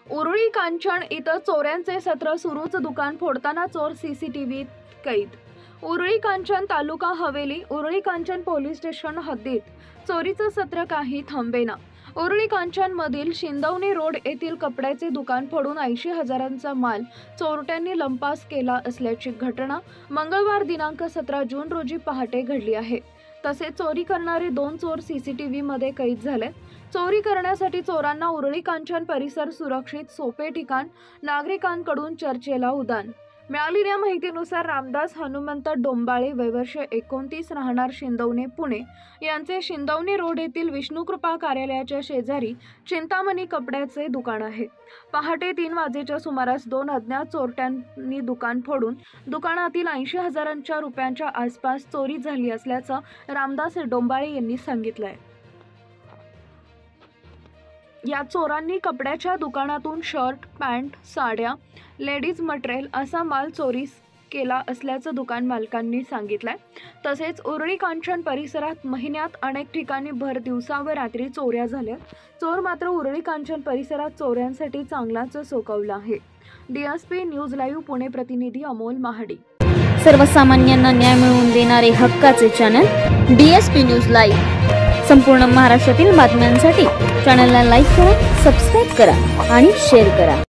उरुळी कांचन इथं चोऱ्यांचे सत्र सुरूच, दुकान फोडताना चोर सीसीटीव्हीत कैद। उरुळी कांचन तालुका हवेली उरुळी कांचन पोलीस स्टेशन हद्दीत चोरीचं सत्र काही थांबेना। उरुळी कांचन मधील शिंदवणी रोड येथील कपड्याचे दुकान फोडून 80,000चा माल चोरट्यांनी लंपास केला असल्याची घटना मंगळवार दिनांक 17 जून रोजी पहाटे घडली आहे। तसेच चोरी करणारे 2 चोर सीसीटीव्हीमध्ये कैद झाले। चोरी करण्यासाठी चोरांना उरुळी कांचन परिसर सुरक्षित सोपे ठिकाण, नागरिकांकडून चर्चेला उधाण। मिळालेल्या माहितीनुसार रामदास हनुमंत डोंबाळे वय वर्ष 29 राहणार शिंदवणे पुणे यांचे शिंदवणे रोड येथील विष्णुकृपा कार्यालयाच्या शेजारी चिंतामणी कपड्याचे दुकान आहे। पहाटे 3 वाजेच्या सुमारास 2 अज्ञात चोरट्यांनी दुकान फोडून दुकानातील 80,000 रुपयांच्या आसपास चोरी झाली असल्याचं रामदास डोंबाळे यांनी सांगितलंय। या चोरांनी कपड्याच्या दुकानातून शर्ट, पॅन्ट, साड्या, लेडीज मटेरियल असा माल चोरीस केला असल्याचं दुकान मालकांनी सांगितलंय। तसेच उरुळी कांचन परिसरात महिन्यात अनेक ठिकाणी भर दिवसा व रात्री चोऱ्या झाल्या। चोर मात्र उरुळी कांचन परिसरात चोऱ्यांसाठी चांगलाच सोकवला आहे। डीएसपी न्यूज लाईव्ह पुणे प्रतिनिधी अमोल महाडी। सर्वसामान्यांना न्याय मिळवून देणारे हक्काचे चॅनल डीएसपी न्यूज लाईव्ह। संपूर्ण महाराष्ट्रातील बातम्यांसाठी चॅनलला लाईक करा, सबस्क्राईब करा आणि शेअर करा।